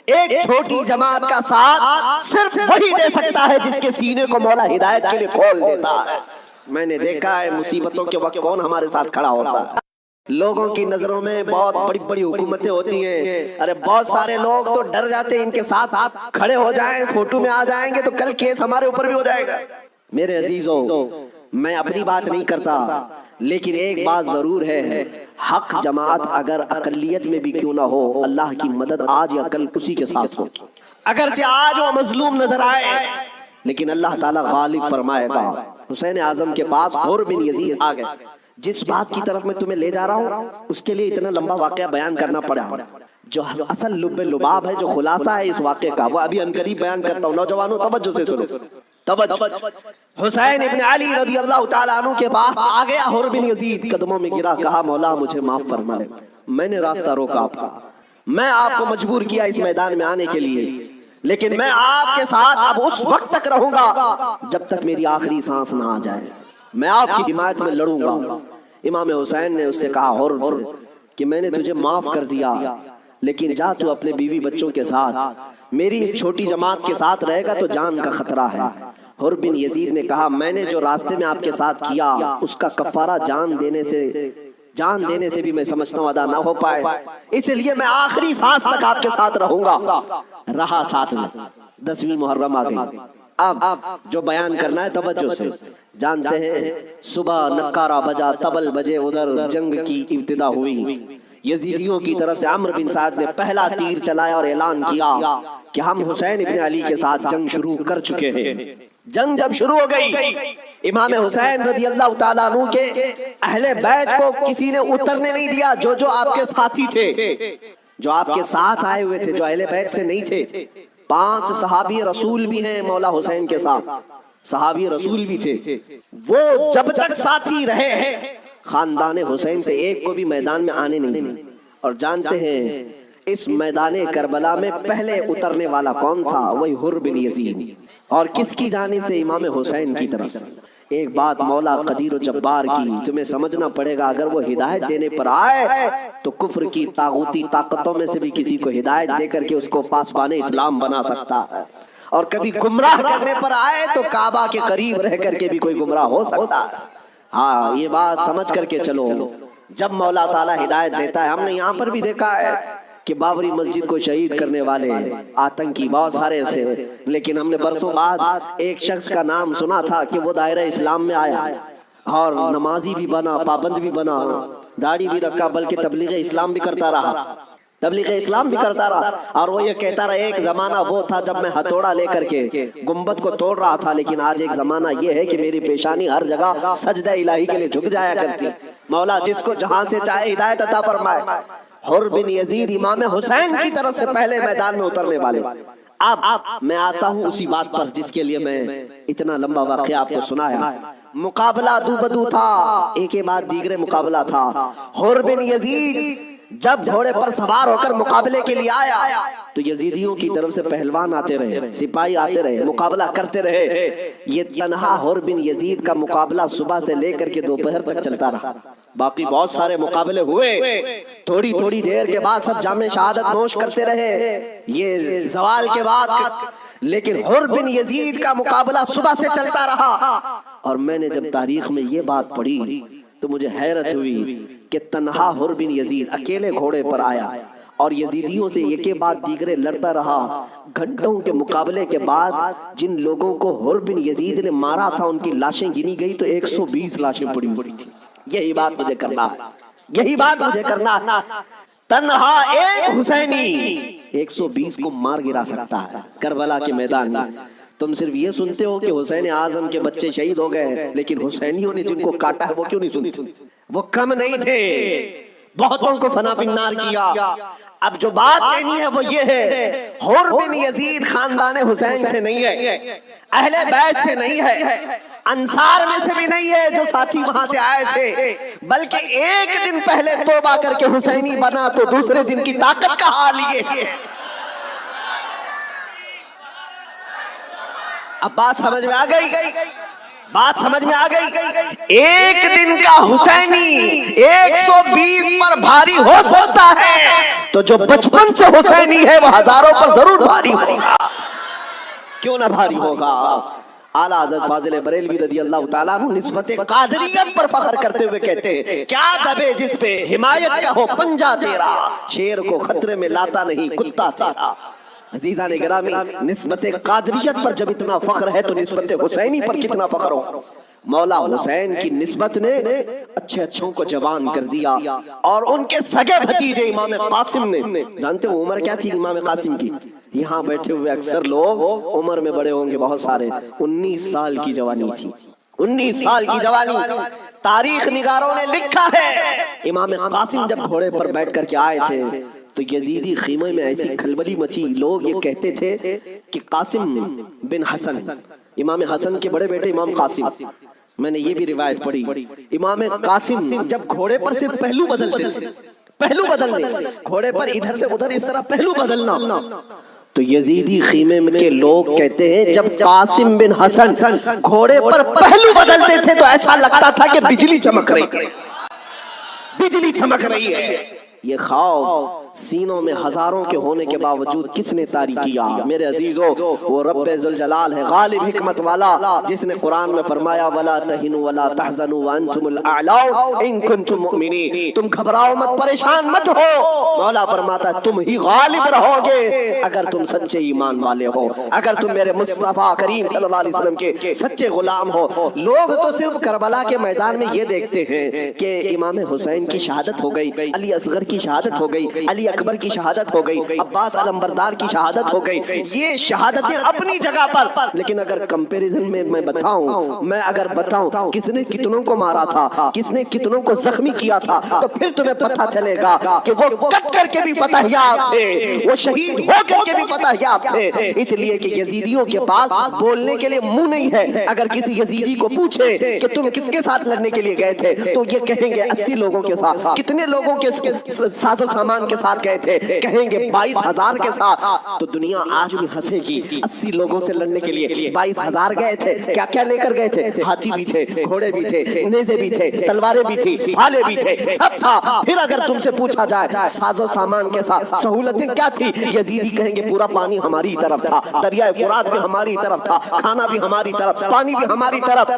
ایک چھوٹی جماعت کا ساتھ صرف وہی دے سکتا ہے جس کے سینے کو مولا ہدایت کے لیے کھول دیتا ہے۔ میں نے دیکھا ہے مصیبتوں کے وقت کون ہمارے ساتھ کھڑا ہوتا ہے۔ لوگوں کی نظروں میں بہت بڑی بڑی حکومتیں ہوتی ہیں، ارے بہت سارے لوگ تو ڈر جاتے ہیں ان کے ساتھ کھڑے ہو جائیں، فوٹو میں آ جائیں گے تو کل کیس ہمارے اوپر بھی ہو جائے گا۔ میرے عزیزوں، میں اپنی بات نہیں کرتا، لیکن ایک بات ضرور ہے، حق جماعت اگر اقلیت میں بھی کیوں نہ ہو، اللہ کی مدد آج یا کل اسی کے ساتھ ہوگی۔ اگرچہ آج وہ مظلوم نظر آئے لیکن اللہ تعالیٰ غالب فرمائے گا۔ حسین اعظم کے پاس حر بن یزید آ گئے۔ جس بات کی طرف میں تمہیں لے جا رہا ہوں اس کے لیے اتنا لمبا واقعہ بیان کرنا پڑا، جو اصل لب لباب ہے، جو خلاصہ ہے اس واقعے کا، وہ ابھی عنقریب بیان کرتا ہوں۔ نوجوانوں توجہ سے سنو، توجہ۔ حسین ابن علی رضی اللہ تعالیٰ عنہ کے پاس آ گیا حر بن یزید، قدموں میں گرا، کہا مولا مجھے معاف فرما لے، میں نے راستہ روکا آپ کا، میں آپ کو مجبور کیا اس میدان میں آنے کے لیے، لیکن میں آپ کے ساتھ اب اس وقت تک رہوں گا جب تک میری آخری سانس نہ آ جائے، میں آپ کی حمایت میں لڑوں گا۔ امام حسین نے اس سے کہا حر کہ میں نے تجھے معاف کر دیا، لیکن جا تو اپنے بیوی بچوں کے ساتھ، میری اس چھوٹی جماعت کے ساتھ رہے گا تو جان کا خطرہ ہے۔ حر بن یزید نے کہا میں نے جو راستے میں آپ کے ساتھ کیا اس کا کفارہ جان دینے سے بھی میں سمجھتا ہوں ادا نہ ہو پائے، اس لیے میں آخری سانس تک آپ کے ساتھ رہوں گا۔ رہا ساتھ میں۔ 10ویں محرم آ گئی۔ اب جو بیان کرنا ہے توجہ سے، جانتے ہیں صبح نکارہ بجا، طبل بجے، ادھر جنگ کی ابتدا ہوئی۔ یزیدیوں کی طرف سے عمرو بن سعد نے پہلا تیر چلایا اور اعلان کیا کہ ہم حسین ابن علی کے ساتھ جنگ شروع کر چکے ہیں۔ جنگ جب شروع ہو گئی، امام حسین رضی اللہ تعالیٰ عنہ کے اہل بیت کو کسی نے اترنے نہیں دیا، جو آپ کے ساتھی تھے، جو آپ کے ساتھ آئے ہوئے تھے، جو اہل بیت سے نہیں تھے۔ 5 صحابی رسول بھی ہیں مولا حسین کے ساتھ، صحابی رسول بھی تھے، وہ جب تک ساتھی رہے ہیں خاندان حسین سے ایک کو بھی میدان میں آنے نہیں دیا۔ اور جانتے ہیں اس میدان کربلا میں پہلے اترنے والا کون تھا؟ وہی حر بن یزید، اور کس کی جانب سے؟ امام حسین کی طرف سے۔ ایک بات مولا قدیر و جبار کی تمہیں سمجھنا پڑے گا، اگر وہ ہدایت دینے پر آئے تو کفر کی طاغوتی طاقتوں میں سے بھی کسی کو ہدایت دے کر کے اس کو پاسبان اسلام بنا سکتا ہے، اور کبھی گمراہ کرنے پر آئے تو کعبہ کے قریب رہ کر کے بھی کوئی گمراہ ہو سکتا ہے۔ ہاں یہ بات سمجھ کر کے چلو، جب مولا تعالیٰ ہدایت دیتا ہے، ہم نے یہاں پر بھی دیکھا ہے کہ بابری مسجد کو شہید کرنے والے آتنکی بہت سارے تھے، لیکن ہم نے برسوں بعد ایک شخص کا نام سنا تھا کہ وہ دائرہ اسلام میں آیا اور نمازی بھی بنا، پابند بھی بنا، داڑھی بھی رکھا، بلکہ تبلیغ اسلام بھی کرتا رہا، تبلیغ اسلام بھی کرتا رہا، اور وہ یہ کہتا رہا ایک زمانہ وہ تھا جب میں ہتھوڑا لے کر کے گنبد کو توڑ رہا تھا، لیکن آج ایک زمانہ یہ ہے کہ میری پیشانی ہر جگہ سجدہ الہی کے لیے جھک جایا کرتی۔ مولا جس کو جہاں سے چاہے ہدایت عطا فرمائے۔ حر بن یزید امام حسین کی طرف سے پہلے میدان میں اترنے والے۔ اب میں آتا ہوں اسی بات پر جس کے لیے میں اتنا لمبا واقعہ آپ کو سنایا۔ مقابلہ دو بدو تھا، ایک کے بعد دیگرے مقابلہ تھا۔ حر بن یزید جب گھوڑے پر سوار ہو کر مقابلے کے لیے آیا تو یزیدیوں کی طرف سے پہلوان آتے رہے، سپاہی آتے رہے، مقابلہ کرتے رہے۔ یہ تنہا حر بن یزید کا مقابلہ صبح سے لے کر کے دوپہر تک چلتا رہا۔ باقی بہت سارے مقابلے ہوئے، تھوڑی تھوڑی دیر کے بعد سب جام شہادت نوش کرتے رہے، یہ زوال کے بعد، لیکن حر بن یزید کا مقابلہ صبح سے چلتا رہا۔ اور میں نے جب تاریخ میں یہ بات پڑھی تو مجھے حیرت ہوئی کہ تنہا حر بن یزید اکیلے گھوڑے پر آیا اور یزیدیوں سے ایک کے بعد دیگرے لڑتا رہا۔ گھنٹوں کے مقابلے کے بعد جن لوگوں کو حر بن یزید نے مارا تھا ان کی لاشیں گنی گئی تو 120 لاشیں پڑی ہوئی تھی۔ یہی بات مجھے کرنا ہے، یہی بات مجھے کرنا ہے۔ تنہا ایک حسینی 120 کو مار گرا سکتا ہے کربلا کے میدان میں۔ تم صرف یہ سنتے ہو کہ حسین اعظم کے بچے شہید ہو گئے، لیکن حسینیوں نے جن کو کاٹا ہے وہ کیوں نہیں سنتے؟ وہ کم نہیں تھے، بہتوں کو فنا فی النار کیا۔ اب جو بات کہنی ہے وہ یہ ہے، حر بن یزید خاندان حسین سے نہیں ہے، اہل بیت سے نہیں ہے، انصار میں سے بھی نہیں ہے جو ساتھی وہاں سے آئے تھے، بلکہ ایک دن پہلے توبہ کر کے حسینی بنا تو دوسرے دن کی طاقت کا حال یہ ہے۔ اب بات سمجھ میں آ گئی، بات سمجھ میں آ گئی۔ ایک دن کا حسینی 120 پر بھاری ہو سکتا ہے، تو جو بچپن سے حسینی ہے وہ ہزاروں پر ضرور بھاری ہوگا، کیوں نہ بھاری ہوگا۔ اعلیٰ حضرت فاضل بریلوی رضی اللہ تعالیٰ عنہ نسبت قادریت پر فخر کرتے ہوئے کہتے ہیں، کیا دبے جس پہ حمایت کا ہو پنجہ تیرا، شیر کو خطرے میں لاتا نہیں کتا تیرا۔ عزیزان گرامی، نسبت قادریت پر جب اتنا فخر ہے تو نسبت حسینی پر کتنا فخر ہو۔ مولا حسین کی نسبت نے اچھے اچھوں کو جوان کر دیا، اور ان کے سگے بھتیجے امام قاسم نے، جانتے ہو عمر کیا تھی امام قاسم کی؟ یہاں بیٹھے ہوئے اکثر لوگ عمر میں بڑے ہوں گے بہت سارے، 19 سال کی جوانی تھی، 19 سال کی جوانی۔ تاریخ نگاروں نے لکھا ہے امام قاسم جب گھوڑے پر بیٹھ کر کے آئے تھے تو یزیدی خیمے میں ایسی کھلبلی مچی، لوگ یہ کہتے تھے کہ قاسم بن حسن، امام حسن کے بڑے بیٹے امام قاسم، میں نے یہ بھی روایت پڑھی، امام قاسم جب گھوڑے پر صرف پہلو بدلتے تھے، پہلو بدلنے، گھوڑے پر ادھر سے ادھر اس طرح پہلو بدلنا، تو یزیدی خیمے کے لوگ کہتے ہیں جب قاسم بن حسن گھوڑے پر پہلو بدلتے تھے تو ایسا لگتا تھا کہ بجلی چمک رہی، بجلی چمک رہی ہے۔ یہ خوف سینوں میں ہزاروں کے ہونے کے باوجود کس نے طاری کیا؟ میرے عزیزو، وہ رب ذوالجلال ہے، غالب حکمت والا، جس نے قرآن میں فرمایا وَلَا تَهِنُوا وَلَا تَحْزَنُوا وَأَنْتُمُ الْأَعْلَوْنَ إِن كُنتُم مُؤْمِنِينَ، تم گھبراؤ مت، پریشان مت ہو، مولا فرماتا ہے تم ہی غالب رہو گے اگر تم سچے ایمان والے ہو، اگر تم میرے مصطفیٰ کریم صلی اللہ علیہ وسلم کے سچے غلام ہو۔ لوگ تو صرف کربلا کے میدان میں یہ دیکھتے ہیں کہ امام حسین کی شہادت ہو گئی، علی اصغر کی شہادت ہو گئی، علی اکبر کی شہادت ہو گئی، عباس علمبردار کی شہادت ہو گئی، یہ شہادتیں اپنی جگہ پر، لیکن اگر کمپیریزن میں میں بتاؤں کس نے کتنوں کو مارا تھا، کس نے کتنوں کو زخمی کیا تھا، تو پھر تمہیں پتہ چلے گا کہ وہ کٹ کر کے بھی فتح یاب تھے، وہ شہید ہو کر کے بھی فتح یاب تھے۔ اس لیے کہ یزیدیوں کے پاس بولنے کے لیے منہ نہیں ہے، اگر کسی یزیدی کو پوچھے کہ تم کس کے ساتھ لڑنے کے لیے گئے تھے تو یہ کہیں گے 80 لوگوں کے ساتھ، کتنے لوگوں کے ساز و سامان کے ساتھ گئے تھے، کہیں گے 22,000 کے ساتھ، تو دنیا آج بھی ہنسے گی، 80 لوگوں سے لڑنے کے لیے 22,000 گئے تھے، کیا کیا لے کر گئے تھے؟ ہاتھی بھی تھے، گھوڑے بھی تھے، نیزے بھی تھے، تلواریں بھی تھی، بھالے بھی تھے، سب تھا۔ پھر اگر تم سے پوچھا جائے ساز و سامان کے ساتھ سہولتیں کیا تھی، یزیدی کہیں گے پورا پانی ہماری طرف تھا، دریائے فرات بھی ہماری طرف تھا، کھانا بھی ہماری طرف، پانی بھی ہماری طرف۔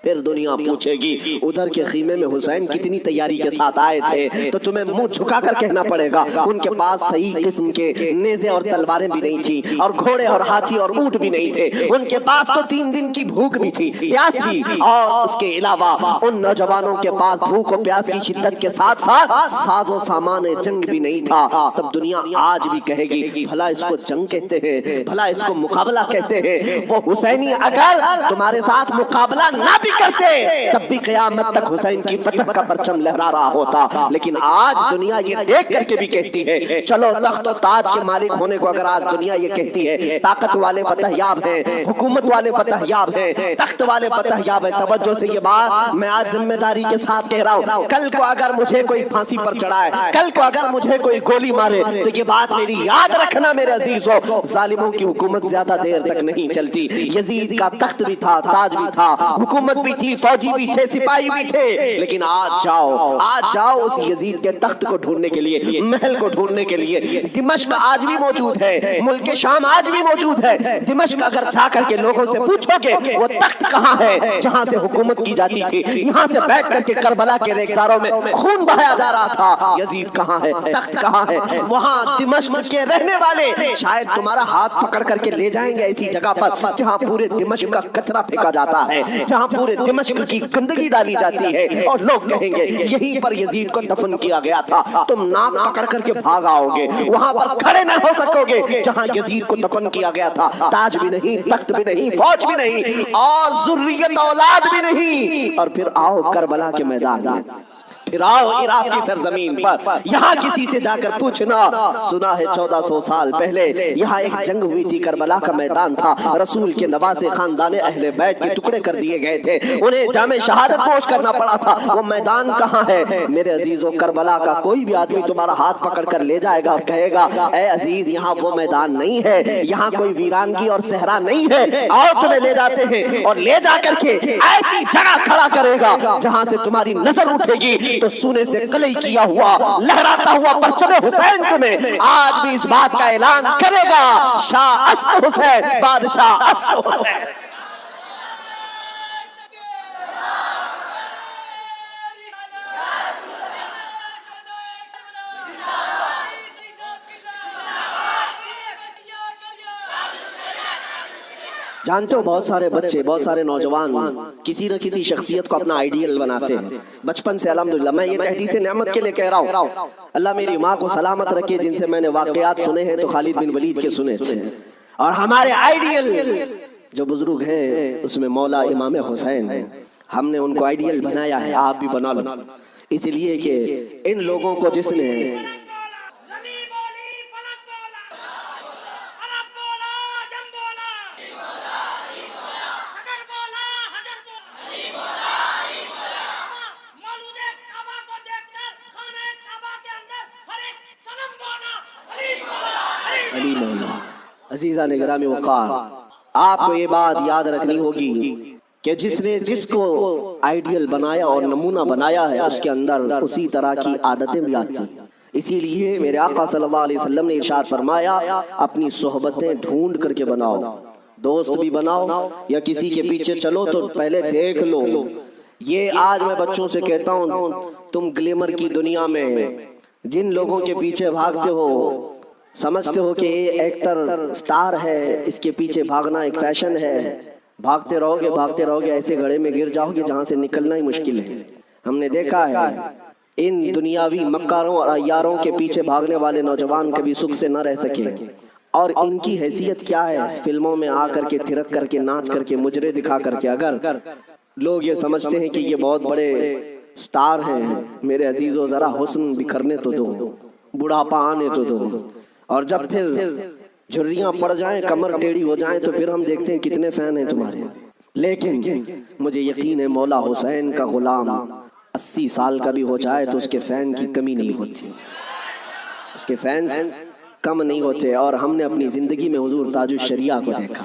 پھر دنیا پوچھے گی ادھر کے خیمے میں حسین کتنی تیاری کے ساتھ آئے تھے، تو تمہیں منہ جھکا کر کہنا پڑے گا ان کے پاس صحیح قسم کے نیزے اور تلواریں بھی نہیں تھی، اور گھوڑے اور ہاتھی اور اونٹ بھی نہیں تھے، ان کے پاس تو 3 دن کی بھوک بھی تھی، پیاس بھی، اور اس کے علاوہ ان نوجوانوں کے پاس بھوک و پیاس کی شدت کے ساتھ ساتھ ساز و سامان جنگ بھی نہیں تھا۔ تب دنیا آج بھی کہے گی بھلا اس کو جنگ کہتے ہیں، بھلا اس کو مقابلہ کہتے ہیں۔ وہ حسینی اگر تمہارے ساتھ مقابلہ نہ بھی کرتے تب بھی قیامت تک حسین کی فتح کا پرچم لہرا رہا ہوتا، لیکن آج دنیا یہ دیکھ کر کے بھی کہتی ہے، چلو تخت و تاج کے مالک ہونے کو اگر آج دنیا یہ کہتی ہے، طاقت والے فتح یاب ہیں، حکومت والے فتح یاب ہیں، تخت والے فتح یاب ہیں، توجہ سے یہ بات میں آج ذمہ داری کے ساتھ کہہ رہا ہوں، کل کو اگر مجھے کوئی پھانسی پر چڑھائے، کل کو اگر مجھے کوئی گولی مارے تو یہ بات میری یاد رکھنا میرے عزیزو، ظالموں کی حکومت زیادہ دیر تک نہیں چلتی۔ یزید کا تخت بھی تھا، تاج بھی تھا، حکومت بھی تھی، فوجی بھی تھے، سپاہی بھی تھے، لیکن آج جاؤ اس یزید کے تخت کو ڈھونڈنے کے لیے، محل کو ڈھونڈنے کے لیے۔ دمشق آج بھی موجود ہے، ملک شام آج بھی موجود ہے، دمشق اگر جا کر کے لوگوں سے پوچھو گے وہ تخت کہاں ہے جہاں سے حکومت کی جاتی تھی، یہاں سے بیٹھ کر کے کربلا کے ریگزاروں میں خون بہایا جا رہا تھا، یزید کہاں ہے، تخت کہاں ہے؟ وہاں دمشق کے رہنے والے شاید تمہارا ہاتھ پکڑ کر کے لے جائیں گے ایسی جگہ پر جہاں پورے دمشق کا کچرا پھینکا جاتا ہے، جہاں پورے دمشق کی گندگی ڈالی جاتی ہے، اور لوگ کہیں گے یہیں پر یزید کو دفن کیا گیا تھا۔ تم ناک پکڑ کر کے بھاگ آؤ گے، وہاں پر کھڑے نہ ہو سکو گے جہاں یزید کو دفن کیا گیا تھا، تاج بھی نہیں، تخت بھی نہیں، فوج بھی نہیں، اور ذریت اولاد بھی نہیں۔ اور پھر آؤ کربلا کے میدان میں، پھر آؤ عراق کی سرزمین پر، یہاں کسی سے جا کر پوچھنا، سنا ہے 1400 سال پہلے یہاں ایک جنگ ہوئی تھی، کربلا کا میدان تھا، رسول کے نواسے خاندان اہل بیت کے ٹکڑے کر دیے گئے تھے، انہیں جام شہادت نوش کرنا پڑا تھا، وہ میدان کہاں ہے؟ میرے عزیزو، کربلا کا کوئی بھی آدمی تمہارا ہاتھ پکڑ کر لے جائے گا اور کہے گا اے عزیز یہاں وہ میدان نہیں ہے، یہاں کوئی ویرانگی اور صحرا نہیں ہے، آؤ تمہیں لے جاتے ہیں، اور لے جا کر کے ایسی جگہ کھڑا کرے گا جہاں سے تمہاری نظر اٹھے گی تو سونے سے کلئی کیا ہوا لہراتا ہوا پرچم حسین تمہیں آج بھی اس بات کا اعلان کرے گا، شاہ است حسین، بادشاہ است حسین۔ جانتے ہو بہت سارے بچے، بہت سارے نوجوان کسی نہ کسی شخصیت کو اپنا آئیڈیل بناتے ہیں بچپن سے۔ الحمدللہ میں یہ تحدیث نعمت کے لیے کہہ رہا ہوں، اللہ میری ماں کو سلامت رکھے، جن سے میں نے واقعات سنے ہیں تو خالد بن ولید کے سنے تھے، اور ہمارے آئیڈیل جو بزرگ ہیں اس میں مولا امام حسین ہیں، ہم نے ان کو آئیڈیل بنایا ہے، آپ بھی بنا لو، اس لیے کہ ان لوگوں کو جس نے علی مولا۔ عزیزان گرامی وقار، آپ کو یہ بات یاد رکھنی ہوگی کہ جس نے جس کو آئیڈیل بنایا اور نمونہ بنایا ہے اس کے اندر اسی طرح کی عادتیں بھی آتی ہیں۔ اسی لیے میرے آقا صلی اللہ علیہ وسلم نے ارشاد فرمایا اپنی صحبتیں ڈھونڈ کر کے بناؤ، دوست بھی بناؤ یا کسی کے پیچھے چلو تو پہلے دیکھ لو۔ یہ آج میں بچوں سے کہتا ہوں، تم گلیمر کی دنیا میں جن لوگوں کے پیچھے بھاگتے ہو، سمجھتے ہو کہ یہ ایکٹر سٹار ہے، اس کے پیچھے بھاگنا ایک فیشن ہے، بھاگتے رہو گے ایسے گڑھے میں گر جاؤ گے جہاں سے نکلنا ہی مشکل ہے۔ ہم نے دیکھا ہے ان دنیاوی مکاروں اور عیاروں کے پیچھے بھاگنے والے نوجوان کبھی سکھ سے نہ رہ سکے، اور ان کی حیثیت کیا ہے؟ فلموں میں آ کر کے تھرک کر کے ناچ کر کے مجرے دکھا کر کے اگر لوگ یہ سمجھتے ہیں کہ یہ بہت بڑے سٹار ہیں، میرے عزیزو ذرا حسن بکھرنے تو دو، بڑھاپا آنے تو دو، اور جب پھر جھریاں پڑ جائیں، کمر ٹیڑھی ہو جائیں تو پھر ہم دیکھتے ہیں کتنے فین ہیں تمہارے۔ لیکن مجھے یقین ہے مولا حسین کا غلام 80 سال کا بھی ہو جائے تو اس کے فین کی کمی نہیں ہوتی، اس کے فینز کم نہیں ہوتے۔ اور ہم نے اپنی زندگی میں حضور تاج الشریعہ کو دیکھا،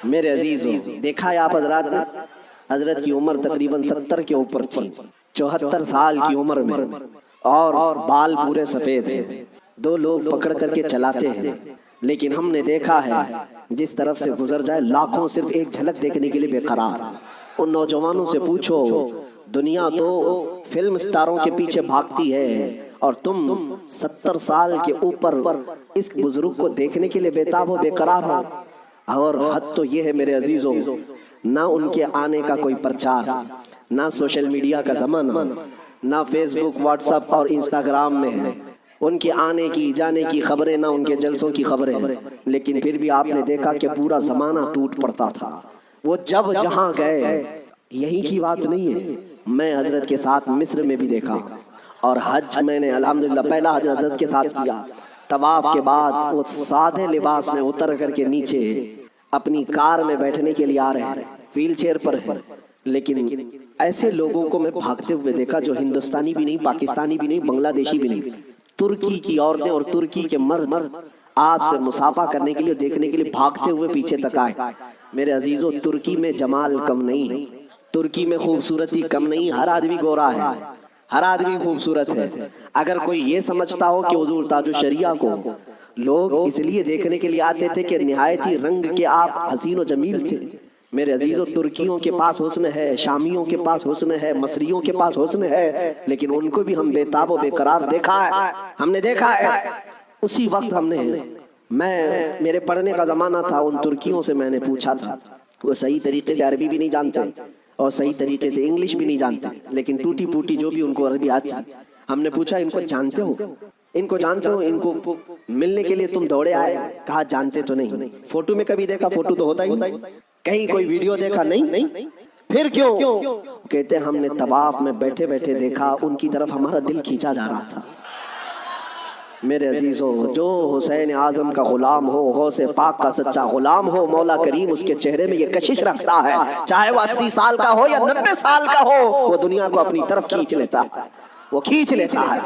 میرے عزیزو دیکھا ہے آپ حضرات نے، حضرت کی عمر تقریباً 70 کے اوپر تھی، 74 سال کی عمر میں، اور بال پورے سفید ہیں، 2 لوگ پکڑ کر کے چلاتے ہیں، لیکن ہم نے دیکھا ہے جس طرف سے گزر جائے لاکھوں صرف ایک جھلک دیکھنے کے لیے بے قرار۔ ان نوجوانوں سے پوچھو، دنیا تو فلم سٹاروں کے پیچھے بھاگتی ہے اور تم 70 سال کے اوپر اس بزرگ کو دیکھنے کے لیے بےتاب ہو، بے قرار ہو۔ اور حد تو یہ ہے میرے عزیزوں، نہ ان کے آنے کا کوئی پرچار، نہ سوشل میڈیا کا زمانہ، نہ فیس بک، واٹس ایپ اور انسٹاگرام میں ہے ان کے آنے کی جانے کی خبریں، نہ ان کے جلسوں کی خبریں، لیکن پھر بھی آپ نے دیکھا کہ پورا زمانہ ٹوٹ پڑتا تھا۔ وہ جب جہاں گئے، یہی کی بات نہیں ہے، میں حضرت کے ساتھ مصر میں بھی دیکھا، اور حج میں نے الحمدللہ پہلا حج حضرت کے ساتھ کیا۔ طواف کے بعد وہ سادے لباس میں اتر کر کے نیچے اپنی کار میں بیٹھنے کے لیے آ رہے ہیں، ویل چیئر پر ہے، لیکن ایسے لوگوں کو میں بھاگتے ہوئے دیکھا جو ہندوستانی بھی نہیں، پاکستانی بھی نہیں، بنگلہ دیشی بھی نہیں، ترکی کی عورتیں اور ترکی کے مرد آپ سے مصافحہ کرنے کے لیے، دیکھنے کے لیے بھاگتے ہوئے پیچھے تک آئے۔ میرے عزیزو ترکی میں جمال کم نہیں ہے، ترکی میں خوبصورتی کم نہیں، ہر آدمی گورا ہے، ہر آدمی خوبصورت ہے۔ اگر کوئی یہ سمجھتا ہو کہ حضور تاج الشریعہ کو لوگ اس لیے دیکھنے کے لیے آتے تھے کہ نہایت ہی رنگ کے آپ حسین و جمیل تھے، میرے عزیزو ترکیوں کے پاس حسن ہے، شامیوں کے پاس حسن ہے، مصریوں کے پاس حسن ہے، لیکن ان کو بھی ہم بے تاب و بے قرار دیکھا ہے، ہم نے دیکھا ہے۔ اسی وقت ہم نے، میرے پڑھنے کا زمانہ تھا، ان ترکیوں سے میں نے پوچھا تھا، وہ صحیح طریقے سے عربی بھی نہیں جانتے اور صحیح طریقے سے انگلش بھی نہیں جانتے، لیکن ٹوٹی پوٹی جو بھی ان کو عربی آتی۔ ہم نے پوچھا ان کو جانتے ہو، ان کو جانتے ہو، ان کو ملنے کے لیے تم دوڑے آئے؟ کہا جانتے تو نہیں، فوٹو میں کبھی دیکھا، فوٹو تو ہوتا ہی، کہیں کوئی ویڈیو دیکھا نہیں، پھر کیوں؟ کہتے ہم نے طواف میں بیٹھے بیٹھے دیکھا، ان کی طرف ہمارا دل کھینچا جا رہا تھا۔ میرے عزیزو جو حسین اعظم کا غلام ہو، غوث پاک کا سچا غلام ہو، مولا کریم اس کے چہرے میں یہ کشش رکھتا ہے، چاہے وہ 80 سال کا ہو یا 90 سال کا ہو، وہ دنیا کو اپنی طرف کھینچ لیتا ہے، وہ کھینچ لیتا ہے۔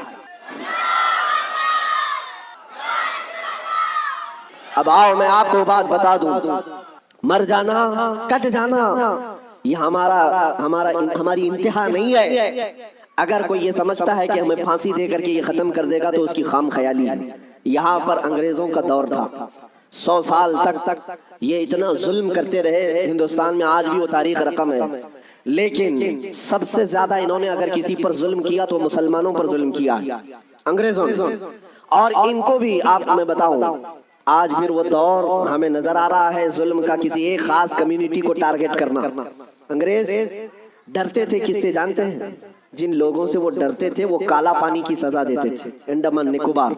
اب آؤ میں آپ کو بات بتا دوں، مر جانا، کٹ جانا، یہ ہماری انتہا نہیں ہے۔ اگر کوئی یہ سمجھتا ہے کہ ہمیں پھانسی دے کر کے یہ ختم کر دے گا تو اس کی خام خیالی ہے۔ یہاں پر انگریزوں کا دور تھا، 100 سال تک یہ اتنا ظلم کرتے رہے ہندوستان میں، آج بھی وہ تاریخ رقم ہے، لیکن سب سے زیادہ انہوں نے اگر کسی پر ظلم کیا تو مسلمانوں پر ظلم کیا انگریزوں نے۔ اور ان کو بھی آپ میں بتاؤں، آج پھر وہ دور ہمیں نظر آ رہا ہے ظلم کا، کسی ایک خاص کمیونٹی کو ٹارگٹ کرنا۔ انگریز ڈرتے تھے کس سے جانتے ہیں؟ جن لوگوں سے وہ ڈرتے تھے وہ کالا پانی کی سزا دیتے تھے۔ انڈمان نکوبار،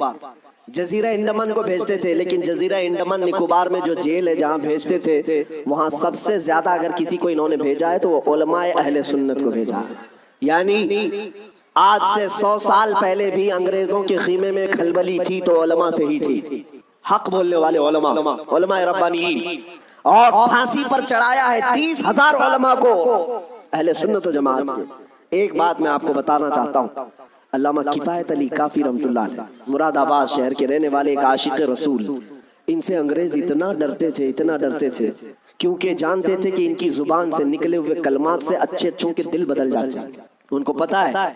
جزیرہ انڈمان کو بھیجتے تھے، لیکن جزیرہ انڈمان نکوبار میں جو جیل ہے جہاں بھیجتے تھے، وہاں سب سے زیادہ اگر کسی کو انہوں نے بھیجا ہے تو وہ علماء اہل سنت کو بھیجا ہے۔ یعنی آج سے 100 سال پہلے بھی انگریزوں کے خیمے میں کھلبلی تھی تو علماء سے ہی تھی، حق بولنے والے علماء، علماء ربانیین۔ اور پھانسی پر چڑھایا ہے 30,000 علماء کو اہل سنت و جماعت کے۔ ایک بات میں آپ کو بتانا چاہتا ہوں، علامہ کفایت علی کافی رحمۃ اللہ علیہ، مراد آباد شہر کے رہنے والے ایک عاشق رسول، ان سے انگریز اتنا ڈرتے تھے، اتنا ڈرتے تھے، کیونکہ جانتے تھے کہ ان کی زبان سے نکلے ہوئے کلمات سے اچھے اچھوں کے دل بدل جاتے ہیں۔ ان کو پتا ہے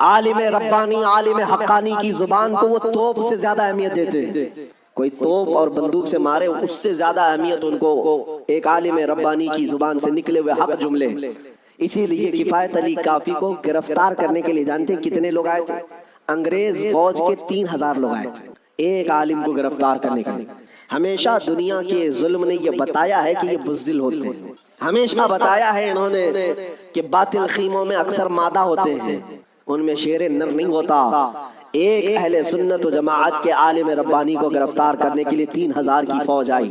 عالم ربانی، عالم حقانی کی زبان کو وہ توپ سے زیادہ اہمیت دیتے ہیں۔ کوئی توپ اور بندوق سے مارے اس سے زیادہ اہمیت ان کو ایک عالم ربانی کی زبان سے نکلے ہوئے حق جملے۔ اسی لیے کفایت علی کافی کو گرفتار کرنے کے لیے جانتے ہیں کتنے لوگ آئے تھے؟ انگریز فوج کے 3,000 لوگ آئے تھے ایک عالم کو گرفتار کرنے کے لیے۔ ہمیشہ دنیا کے ظلم نے یہ بتایا ہے کہ یہ بزدل ہوتے ہیں، ہمیشہ بتایا ہے انہوں نے کہ باطل خیموں میں اکثر مادہ ہوتے ہیں، ان میں شیر نر نہیں ہوتا۔ ایک اہل سنت و جماعت کے عالم ربانی کو گرفتار کرنے کے لیے 3,000 کی فوج آئی۔